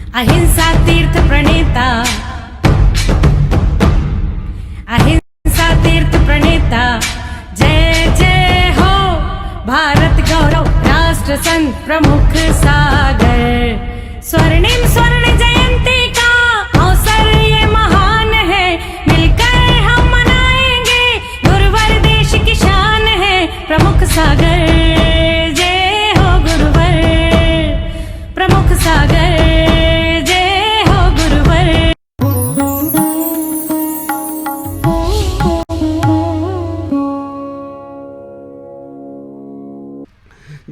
अहिंसा तीर्थ प्रणेता, अहिंसा तीर्थ प्रणेता, जय जय हो भारत गौरव राष्ट्र संत प्रमुख सागर। स्वर्णिम स्वर्ण जयंती का अवसर ये महान है, मिलकर हम मनाएंगे गुरुवर देश की शान है। प्रमुख सागर जय हो गुरुवर, प्रमुख सागर जय हो गुरुवर।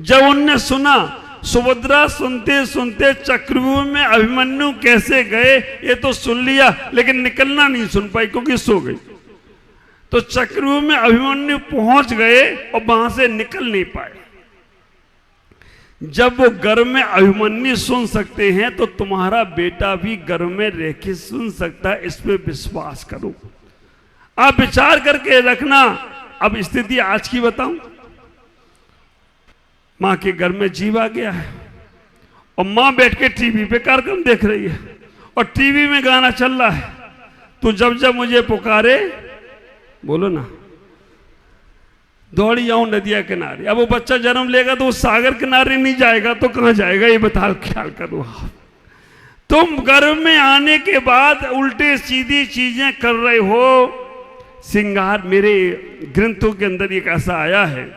जब उनने सुना, सुभद्रा सुनते सुनते चक्रव्यूह में अभिमन्यु कैसे गए ये तो सुन लिया, लेकिन निकलना नहीं सुन पाई क्योंकि सो गई। तो चक्रव्यूह में अभिमन्यु पहुंच गए और वहां से निकल नहीं पाए। जब वो गर्भ में अभिमन्यु सुन सकते हैं तो तुम्हारा बेटा भी गर्भ में रह के सुन सकता है, इस पे विश्वास करो। आप विचार करके रखना। अब स्थिति आज की बताऊं, मां के घर में जीव आ गया है और मां बैठ के टीवी पे कार्यक्रम देख रही है और टीवी में गाना चल रहा है, तो जब जब मुझे पुकारे, बोलो ना, दौड़ी आऊं नदिया किनारे। अब वो बच्चा जन्म लेगा तो वो सागर किनारे नहीं जाएगा तो कहां जाएगा, ये बता ख्याल करो आप। तुम गर्भ में आने के बाद उल्टे सीधी चीजें कर रहे हो। श्रृंगार, मेरे ग्रंथों के अंदर एक ऐसा आया है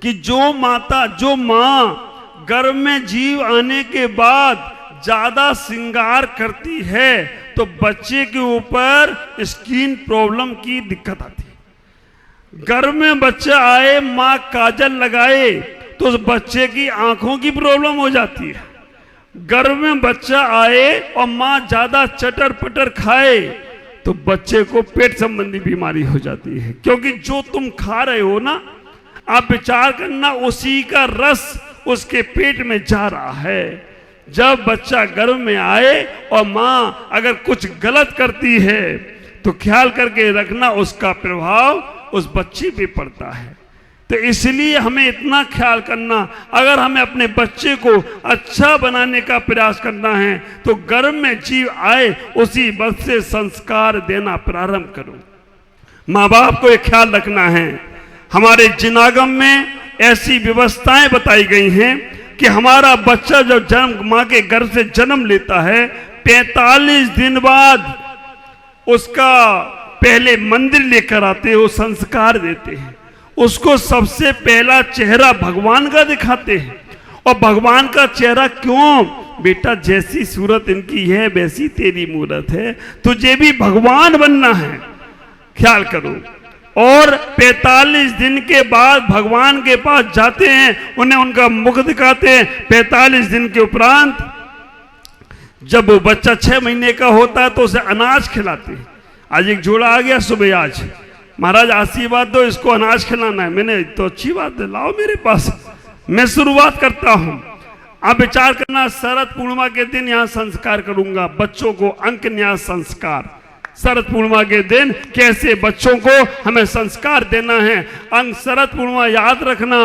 कि जो मां गर्भ में जीव आने के बाद ज्यादा श्रृंगार करती है तो बच्चे के ऊपर स्किन प्रॉब्लम की दिक्कत आती है। गर्भ में बच्चा आए, मां काजल लगाए तो उस बच्चे की आंखों की प्रॉब्लम हो जाती है। गर्भ में बच्चा आए और मां ज्यादा चटर पटर खाए तो बच्चे को पेट संबंधी बीमारी हो जाती है, क्योंकि जो तुम खा रहे हो ना, आप विचार करना, उसी का रस उसके पेट में जा रहा है। जब बच्चा गर्भ में आए और मां अगर कुछ गलत करती है तो ख्याल करके रखना उसका प्रभाव उस बच्चे पे पड़ता है। तो इसलिए हमें इतना ख्याल करना, अगर हमें अपने बच्चे को अच्छा बनाने का प्रयास करना है तो गर्भ में जीव आए उसी वक्त से संस्कार देना प्रारंभ करो। माँ बाप को एक ख्याल रखना है। हमारे जिनागम में ऐसी व्यवस्थाएं बताई गई हैं कि हमारा बच्चा जब जन्म मां के गर्भ से जन्म लेता है 45 दिन बाद उसका पहले मंदिर लेकर आते हो, संस्कार देते हैं। उसको सबसे पहला चेहरा भगवान का दिखाते हैं। और भगवान का चेहरा क्यों? बेटा जैसी सूरत इनकी है वैसी तेरी मूरत है, तुझे भी भगवान बनना है, ख्याल करो। और 45 दिन के बाद भगवान के पास जाते हैं, उन्हें उनका मुख दिखाते हैं। 45 दिन के उपरांत जब वो बच्चा 6 महीने का होता है तो उसे अनाज खिलाते हैं। आज एक जोड़ा आ गया सुबह, आज महाराज आशीर्वाद दो, इसको अनाज खिलाना है। मैंने तो अच्छी बात है, लाओ मेरे पास, मैं शुरुआत करता हूं। आप विचार करना, शरद पूर्णिमा के दिन यहां संस्कार करूंगा बच्चों को, अंक न्यास संस्कार। शरद पूर्णिमा के दिन कैसे बच्चों को हमें संस्कार देना है। अंक शरद पूर्णिमा याद रखना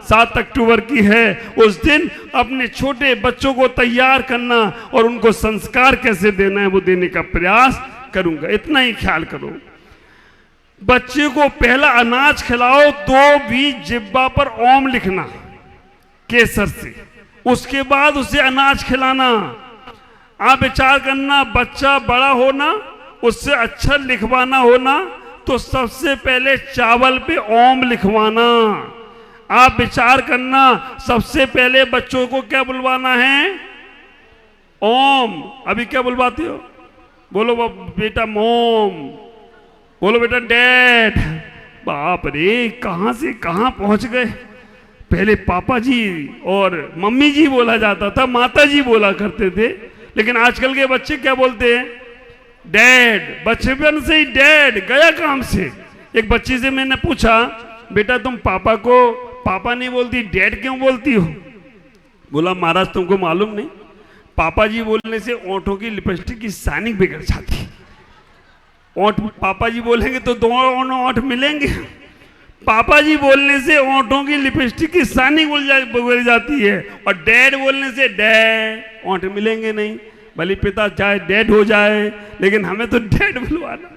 7 अक्टूबर की है। उस दिन अपने छोटे बच्चों को तैयार करना और उनको संस्कार कैसे देना है वो देने का प्रयास करूंगा। इतना ही ख्याल करो। बच्चे को पहला अनाज खिलाओ, 2 बीज जिब्बा पर ओम लिखना केसर से, उसके बाद उसे अनाज खिलाना। आप विचार करना, बच्चा बड़ा होना, उससे अच्छा लिखवाना होना तो सबसे पहले चावल पे ओम लिखवाना। आप विचार करना, सबसे पहले बच्चों को क्या बुलवाना है? ओम। अभी क्या बुलवाते हो? बोलो बेटा मोम, बोलो बेटा डैड। बाप रे, कहां से कहां पहुंच गए। पहले पापा जी और मम्मी जी बोला जाता था, माता जी बोला करते थे, लेकिन आजकल के बच्चे क्या बोलते हैं? डैड। बचपन से ही डैड गया काम से। एक बच्ची से मैंने पूछा, बेटा तुम पापा को पापा नहीं बोलती, डैड क्यों बोलती हो? बोला महाराज तुमको मालूम नहीं, पापा जी बोलने से ओंठों की लिपस्टिक की शाइनिंग बिगड़ जाती है। ओंठ पापा जी बोलेंगे तो दोनों ओंठ मिलेंगे, पापा जी बोलने से ओंठों की लिपस्टिक की सानी बोल जाती है, और डैड बोलने से डैड, ओंठ मिलेंगे नहीं। भले पिता चाहे डैड हो जाए, लेकिन हमें तो डैड बुलवाना।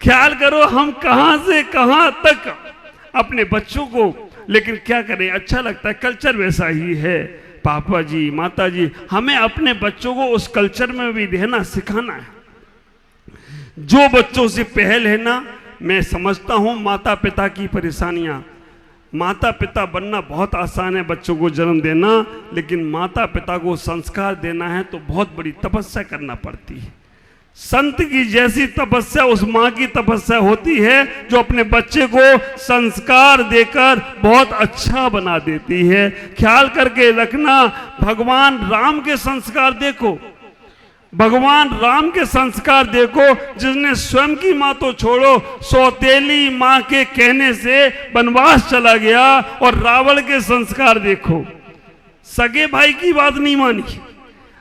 ख्याल करो हम कहां से कहां तक अपने बच्चों को, लेकिन क्या करें, अच्छा लगता है, कल्चर वैसा ही है। पापा जी, माता जी, हमें अपने बच्चों को उस कल्चर में भी रहना सिखाना है। जो बच्चों से पहल है ना, मैं समझता हूं माता पिता की परेशानियां। माता पिता बनना बहुत आसान है, बच्चों को जन्म देना, लेकिन माता पिता को संस्कार देना है तो बहुत बड़ी तपस्या करना पड़ती है। संत की जैसी तपस्या उस माँ की तपस्या होती है जो अपने बच्चे को संस्कार देकर बहुत अच्छा बना देती है। ख्याल करके रखना, भगवान राम के संस्कार देखो, भगवान राम के संस्कार देखो, जिसने स्वयं की माँ तो छोड़ो, सौतेली माँ के कहने से वनवास चला गया। और रावण के संस्कार देखो, सगे भाई की बात नहीं मानी।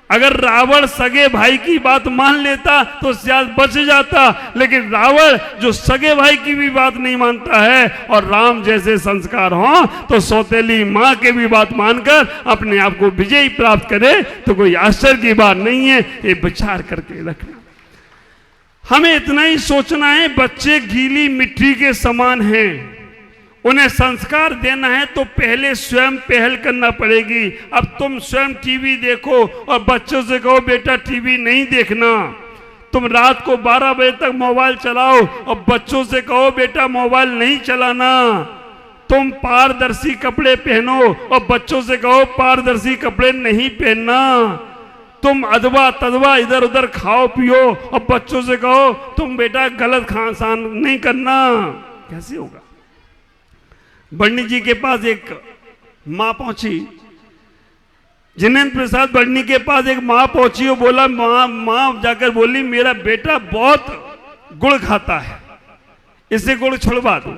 अगर रावण सगे भाई की बात मान लेता तो शायद बच जाता, लेकिन रावण जो सगे भाई की भी बात नहीं मानता है, और राम जैसे संस्कार हो तो सौतेली माँ के भी बात मानकर अपने आप को विजयी प्राप्त करे, तो कोई आश्चर्य की बात नहीं है। ये विचार करके रखना, हमें इतना ही सोचना है, बच्चे गीली मिट्टी के समान हैं, उन्हें संस्कार देना है तो पहले स्वयं पहल करना पड़ेगी। अब तुम स्वयं टीवी देखो और बच्चों से कहो बेटा टीवी नहीं देखना, तुम रात को 12 बजे तक मोबाइल चलाओ और बच्चों से कहो बेटा मोबाइल नहीं चलाना, तुम पारदर्शी कपड़े पहनो और बच्चों से कहो पारदर्शी कपड़े नहीं पहनना, तुम अदवा तदवा इधर उधर खाओ पियो और बच्चों से कहो तुम बेटा गलत खान नहीं करना, कैसे होगा। बर्नी जी के पास एक माँ पहुंची, जिनेन्द्र प्रसाद बर्नी के पास एक माँ पहुंची और बोला, माँ जाकर बोली मेरा बेटा बहुत गुड़ खाता है, इससे गुड़ छुड़वा दो।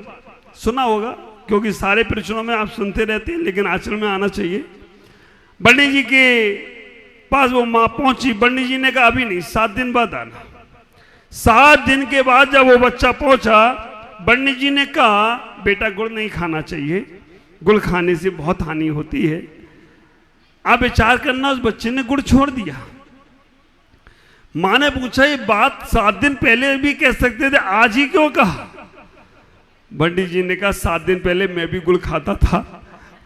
सुना होगा क्योंकि सारे प्रश्नों में आप सुनते रहते हैं, लेकिन आचरण में आना चाहिए। बर्नी जी के पास वो माँ पहुंची, बर्नी जी ने कहा अभी नहीं, 7 दिन बाद आना। 7 दिन के बाद जब वो बच्चा पहुंचा, बर्नी जी ने कहा बेटा गुड़ नहीं खाना चाहिए, गुड़ खाने से बहुत हानि होती है। आप विचार करना, उस बच्चे ने गुड़ छोड़ दिया। मां ने पूछा ये बात 7 दिन पहले भी कह सकते थे, आज ही क्यों कहा। बर्नी जी ने कहा 7 दिन पहले मैं भी गुड़ खाता था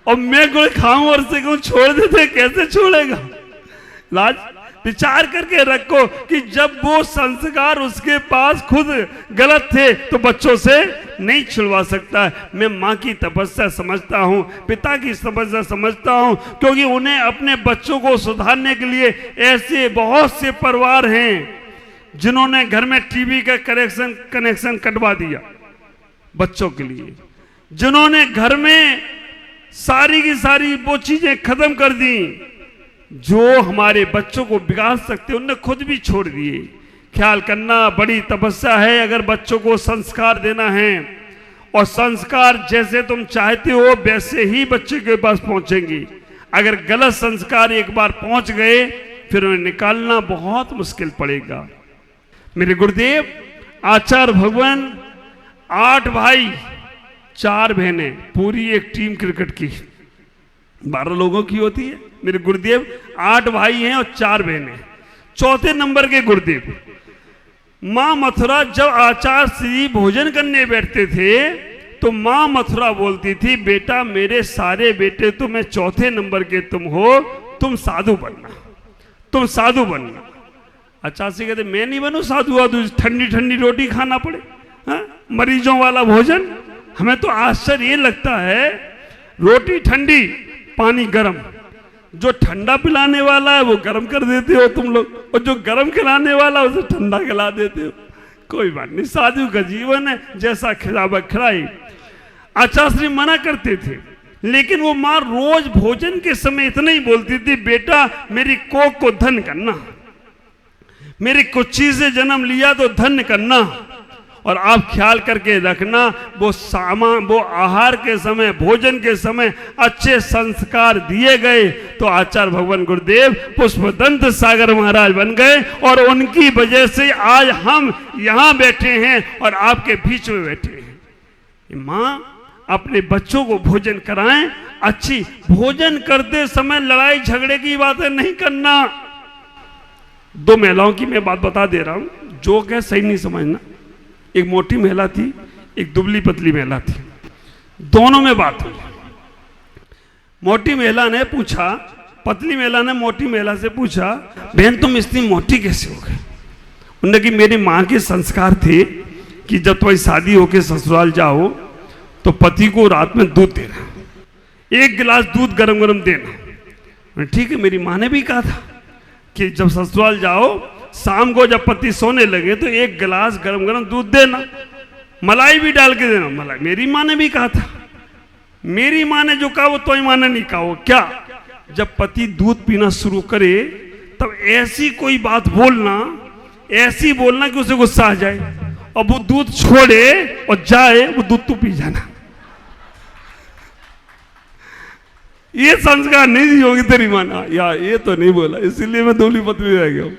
और मैं गुड़ खाऊं और से कहूं छोड़ देते, कैसे छोड़ेगा। लाज विचार करके रखो कि जब वो संस्कार उसके पास खुद गलत थे तो बच्चों से नहीं छुड़वा सकता है। मैं माँ की तपस्या समझता हूँ, पिता की तपस्या समझता हूँ, क्योंकि उन्हें अपने बच्चों को सुधारने के लिए ऐसे बहुत से परिवार हैं जिन्होंने घर में टीवी का कनेक्शन कटवा दिया बच्चों के लिए, जिन्होंने घर में सारी की सारी वो चीजें खत्म कर दी जो हमारे बच्चों को बिगाड़ सकते, उन्हें खुद भी छोड़ दिए। ख्याल करना, बड़ी तपस्या है अगर बच्चों को संस्कार देना है, और संस्कार जैसे तुम चाहते हो वैसे ही बच्चे के पास पहुंचेंगे। अगर गलत संस्कार एक बार पहुंच गए फिर उन्हें निकालना बहुत मुश्किल पड़ेगा। मेरे गुरुदेव आचार्य भगवान 8 भाई 4 बहनें, पूरी एक टीम क्रिकेट की 12 लोगों की होती है। मेरे गुरुदेव 8 भाई हैं और 4 बहनें। 4थे नंबर के गुरुदेव मां मथुरा जब आचार्य श्री भोजन करने बैठते थे तो मां मथुरा बोलती थी बेटा मेरे सारे बेटे तुम्हें 4थे नंबर के तुम हो, तुम साधु बनना, तुम साधु बनना। आचार्य से कहते मैं नहीं बनूं साधु, वाधु ठंडी ठंडी रोटी खाना पड़े, मरीजों वाला भोजन। हमें तो आश्चर्य ये लगता है, रोटी ठंडी पानी गरम, जो ठंडा पिलाने वाला है वो गरम कर देते हो तुम लोग, और जो गरम खिलाने वाला है उसे ठंडा खिला देते हो। कोई बात नहीं, साधु का जीवन है, जैसा खिलावा खिलाई। आचार्य श्री मना करते थे, लेकिन वो माँ रोज भोजन के समय इतना ही बोलती थी बेटा मेरी कोख को धन्य करना, मेरी कुच्ची से जन्म लिया तो धन्य करना। और आप ख्याल करके रखना, वो सामान, वो आहार के समय, भोजन के समय अच्छे संस्कार दिए गए तो आचार्य भगवान गुरुदेव पुष्पदंत सागर महाराज बन गए, और उनकी वजह से आज हम यहाँ बैठे हैं और आपके बीच में बैठे हैं। माँ अपने बच्चों को भोजन कराएं। अच्छी भोजन करते समय लड़ाई झगड़े की बातें नहीं करना। दो महिलाओं की मैं बात बता दे रहा हूं, जो कह सही नहीं समझना। एक मोटी महिला थी, एक दुबली पतली महिला थी, दोनों में बात हुई। मोटी महिला ने पूछा, पतली महिला ने मोटी महिला से पूछा, बहन तुम इतनी मोटी कैसे हो गई? उन्होंने कि मेरी माँ के संस्कार थे कि जब तुम्हारी शादी होके ससुराल जाओ तो पति को रात में दूध देना, 1 गिलास दूध गरम गरम देना। ठीक है, मेरी माँ ने भी कहा था कि जब ससुराल जाओ शाम को जब पति सोने लगे तो 1 गिलास गरम गरम दूध देना, मलाई भी डाल के देना। मलाई मेरी माँ ने भी कहा था। मेरी माँ ने जो कहा वो तो माँ ने नहीं कहा। वो क्या? जब पति दूध पीना शुरू करे तब ऐसी कोई बात बोलना, ऐसी बोलना कि उसे गुस्सा आ जाए और वो दूध छोड़े और जाए, वो दूध तो पी जाना। ये संस्कार नहीं दी होगी तेरी माँ ने। यार ये तो नहीं बोला, इसीलिए मैं दुबली पतली रह गया हूं।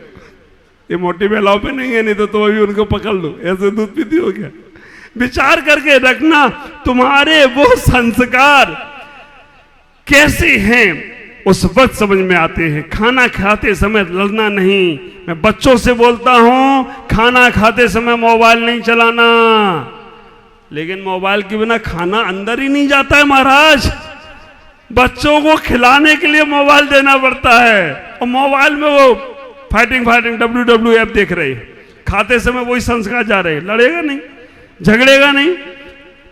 ये मोटी महिलाओं पे नहीं है, नहीं तो तुम अभी उनको पकड़ लो, ऐसे दूध पीती हो क्या? विचार करके रखना तुम्हारे वो संस्कार कैसे हैं, उस वक्त समझ में आते हैं। खाना खाते समय लड़ना नहीं। मैं बच्चों से बोलता हूं खाना खाते समय मोबाइल नहीं चलाना, लेकिन मोबाइल के बिना खाना अंदर ही नहीं जाता है महाराज। बच्चों को खिलाने के लिए मोबाइल देना पड़ता है और मोबाइल में वो फाइटिंग WWF देख रहे, खाते समय वही संस्कार जा रहे। लड़ेगा नहीं, झगड़ेगा नहीं।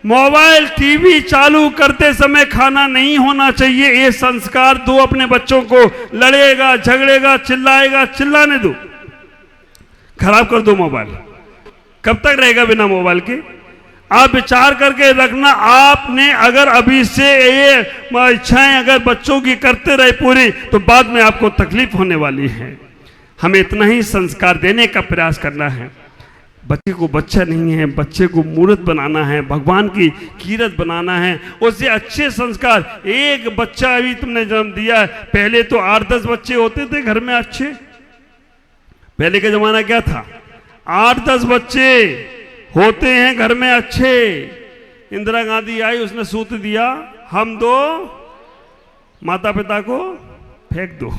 मोबाइल टीवी चालू करते समय खाना नहीं होना चाहिए। ये संस्कार दो अपने बच्चों को। लड़ेगा, झगड़ेगा, चिल्लाएगा, चिल्लाने दो। खराब कर दो मोबाइल, कब तक रहेगा बिना मोबाइल के? आप विचार करके रखना। आपने अगर अभी से ये इच्छाएं अगर बच्चों की करते रहे पूरी, तो बाद में आपको तकलीफ होने वाली है। हमें इतना ही संस्कार देने का प्रयास करना है। बच्चे को बच्चा नहीं है, बच्चे को मूर्त बनाना है, भगवान की कीरत बनाना है, उससे अच्छे संस्कार। एक बच्चा अभी तुमने जन्म दिया है, पहले तो 8-10 बच्चे होते थे घर में अच्छे। पहले का जमाना क्या था? 8-10 बच्चे होते हैं घर में अच्छे। इंदिरा गांधी आई, उसने सूत्र दिया, हम दो माता पिता को फेंक दो,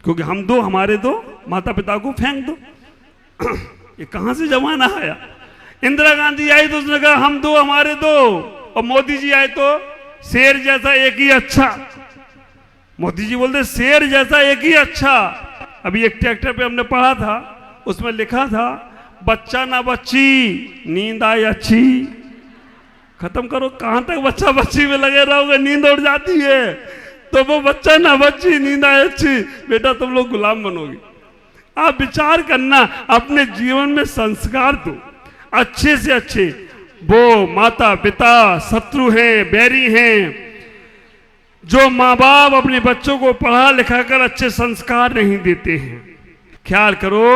क्योंकि हम दो हमारे दो माता पिता को फेंक दो। ये कहां से जमाना आया? इंदिरा गांधी आई तो उसने कहा हम दो हमारे दो, और मोदी जी आए तो शेर जैसा एक ही अच्छा। मोदी जी बोलते शेर जैसा एक ही अच्छा। अभी एक ट्रैक्टर पे हमने पढ़ा था, उसमें लिखा था बच्चा ना बच्ची नींद आई अच्छी। खत्म करो, कहां तक बच्चा बच्ची में लगे रहोगे? नींद उड़ जाती है तो वो बच्चा ना बच्ची नींद आई अच्छी, बेटा तुम लोग गुलाम बनोगे। आप विचार करना, अपने जीवन में संस्कार दो अच्छे से अच्छे। वो माता पिता शत्रु हैं, बैरी हैं, जो माँ बाप अपने बच्चों को पढ़ा लिखा कर अच्छे संस्कार नहीं देते हैं। ख्याल करो,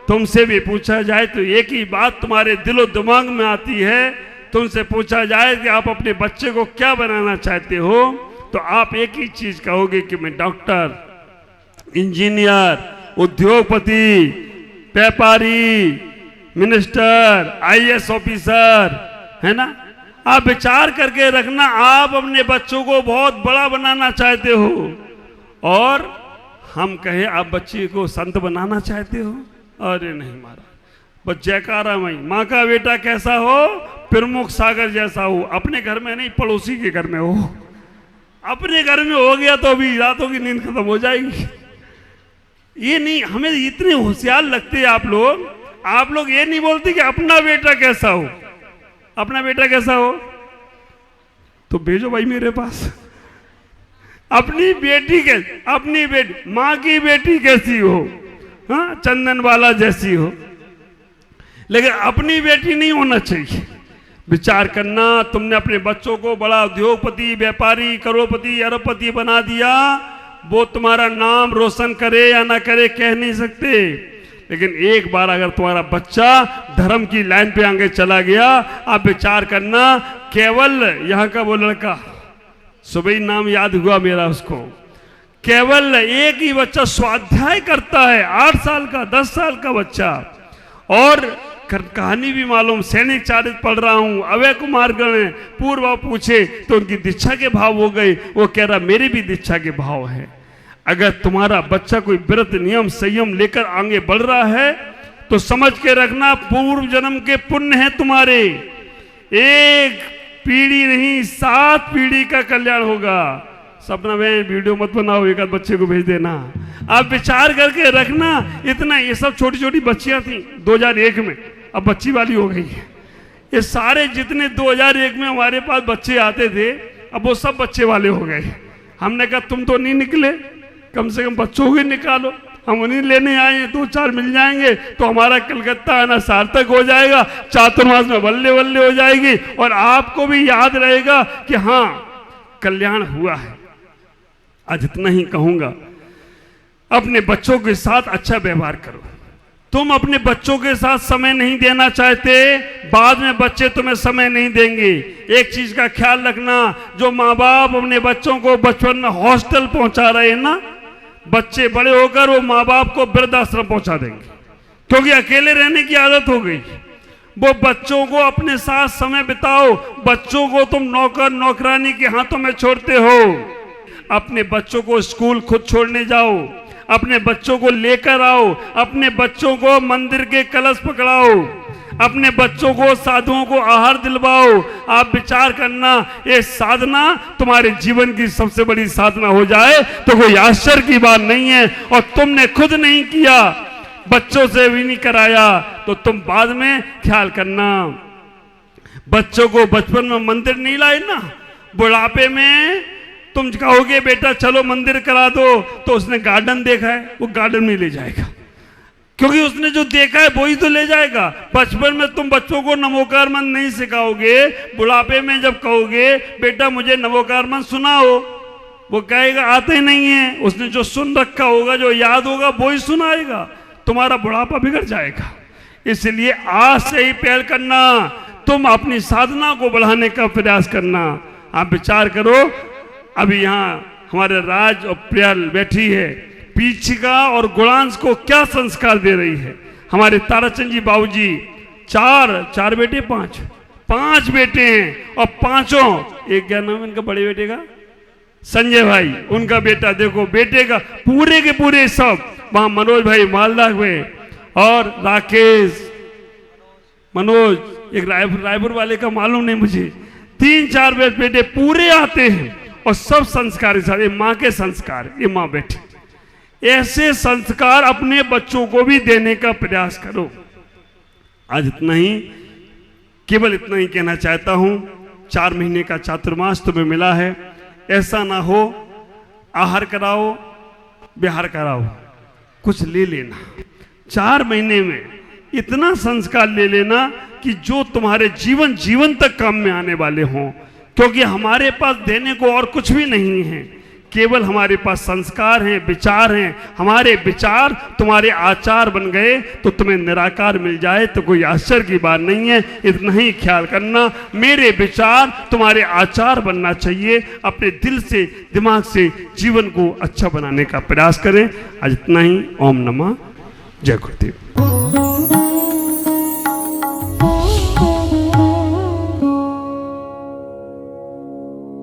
तुमसे भी पूछा जाए तो एक ही बात तुम्हारे दिलो दिमाग में आती है। तुमसे पूछा जाए कि आप अपने बच्चे को क्या बनाना चाहते हो, तो आप एक ही चीज कहोगे कि मैं डॉक्टर, इंजीनियर, उद्योगपति, व्यापारी, मिनिस्टर, IAS ऑफिसर, है ना? आप विचार करके रखना, आप अपने बच्चों को बहुत बड़ा बनाना चाहते हो, और हम कहे आप बच्चे को संत बनाना चाहते हो। अरे नहीं महाराज, बस जयकारा मई, माँ का बेटा कैसा हो? प्रमुख सागर जैसा हो। अपने घर में नहीं, पड़ोसी के घर में हो। अपने घर में हो गया तो अभी रातों की नींद खत्म हो जाएगी। ये नहीं, हमें इतने होशियार लगते हैं आप लोग। आप लोग ये नहीं बोलते कि अपना बेटा कैसा हो। अपना बेटा कैसा हो तो भेजो भाई मेरे पास। अपनी बेटी के, अपनी बेटी, माँ की बेटी कैसी हो? हाँ, चंदन वाला जैसी हो, लेकिन अपनी बेटी नहीं होना चाहिए। विचार करना, तुमने अपने बच्चों को बड़ा उद्योगपति, व्यापारी, करोड़पति, अरबपति बना दिया। वो तुम्हारा नाम रोशन करे या ना करे कह नहीं सकते, लेकिन एक बार अगर तुम्हारा बच्चा धर्म की लाइन पे आगे चला गया, आप विचार करना। केवल यहाँ का वो लड़का, सुबह ही नाम याद हुआ मेरा उसको, केवल एक ही बच्चा स्वाध्याय करता है, 8 साल का, 10 साल का बच्चा, और कहानी भी मालूम, सैनिक चारित पढ़ रहा हूं, अवय कुमार गण है, पूर्व पूछे तो उनकी दीक्षा के भाव हो गए, वो कह रहा मेरी भी दीक्षा के भाव है। अगर तुम्हारा बच्चा कोई व्रत नियम संयम लेकर आगे बढ़ रहा है तो समझ के रखना पूर्व जन्म के पुण्य है तुम्हारे, एक पीढ़ी नहीं 7 पीढ़ी का कल्याण होगा। सपना में वीडियो मत बनाओ, एक आध बच्चे को भेज देना। आप विचार करके रखना, इतना ये सब छोटी छोटी बच्चियां थी 2001 में, अब बच्ची वाली हो गई है। ये सारे जितने 2001 में हमारे पास बच्चे आते थे, अब वो सब बच्चे वाले हो गए। हमने कहा तुम तो नहीं निकले, कम से कम बच्चों को निकालो, हम उन्हीं लेने आए हैं, 2-4 मिल जाएंगे तो हमारा कलकत्ता आना सार्थक हो जाएगा, चातुर्मास में बल्ले बल्ले हो जाएगी और आपको भी याद रहेगा कि हाँ कल्याण हुआ है। आज इतना ही कहूंगा, अपने बच्चों के साथ अच्छा व्यवहार करो। तुम अपने बच्चों के साथ समय नहीं देना चाहते, बाद में बच्चे तुम्हें समय नहीं देंगे। एक चीज का ख्याल रखना, जो माँ बाप अपने बच्चों को बचपन में हॉस्टल पहुंचा रहे हैं ना, बच्चे बड़े होकर वो माँ बाप को वृद्धाश्रम पहुंचा देंगे, क्योंकि अकेले रहने की आदत हो गई। वो बच्चों को अपने साथ समय बिताओ, बच्चों को तुम नौकर नौकरानी के हाथों में छोड़ते हो। अपने बच्चों को स्कूल खुद छोड़ने जाओ, अपने बच्चों को लेकर आओ, अपने बच्चों को मंदिर के कलश पकड़ाओ, अपने बच्चों को साधुओं को आहार दिलवाओ। आप विचार करना, ये साधना तुम्हारे जीवन की सबसे बड़ी साधना हो जाए तो कोई आश्चर्य की बात नहीं है। और तुमने खुद नहीं किया, बच्चों से भी नहीं कराया, तो तुम बाद में ख्याल करना। बच्चों को बचपन में मंदिर नहीं लाए ना, बुढ़ापे में तुम कहोगे बेटा चलो मंदिर करा दो, तो उसने गार्डन देखा है, वो गार्डन में ले जाएगा, क्योंकि उसने जो देखा है वही तो ले जाएगा। बचपन में तुम बच्चों को नमोकार मंत्र नहीं सिखाओगे, बुढ़ापे में जब कहोगे बेटा मुझे नमोकार मंत्र सुनाओ, वो कहेगा आते ही नहीं है। उसने जो सुन रखा होगा, जो याद होगा वही सुनाएगा, तुम्हारा बुढ़ापा बिगड़ जाएगा। इसलिए आज से ही पहल करना, तुम अपनी साधना को बढ़ाने का प्रयास करना। आप विचार करो, अभी यहाँ हमारे राज और प्रियल बैठी है, पीछिका और गुणांश को क्या संस्कार दे रही है। हमारे ताराचंद जी बाबूजी, चार बेटे, पांच बेटे हैं, और पांचों, एक क्या नाम है इनका बड़े बेटे का, संजय भाई, उनका बेटा देखो, बेटे का पूरे के पूरे सब, वहां मनोज भाई मालदा हुए, और राकेश, मनोज, एक रायपुर वाले का मालूम नहीं मुझे, 3-4 बेटे पूरे आते हैं, और सब संस्कार सारे माँ के संस्कार, ये माँ बेटे। ऐसे संस्कार अपने बच्चों को भी देने का प्रयास करो। आज इतना ही, केवल इतना ही कहना चाहता हूं। 4 महीने का चातुर्मास तुम्हें मिला है, ऐसा ना हो आहार कराओ विहार कराओ, कुछ ले लेना। 4 महीने में इतना संस्कार ले लेना कि जो तुम्हारे जीवन तक काम में आने वाले हों, क्योंकि हमारे पास देने को और कुछ भी नहीं है, केवल हमारे पास संस्कार हैं, विचार हैं। हमारे विचार तुम्हारे आचार बन गए तो तुम्हें निराकार मिल जाए तो कोई आश्चर्य की बात नहीं है। इतना ही ख्याल करना, मेरे विचार तुम्हारे आचार बनना चाहिए। अपने दिल से, दिमाग से जीवन को अच्छा बनाने का प्रयास करें। आज इतना ही। ओम नमः, जय गुरुदेव।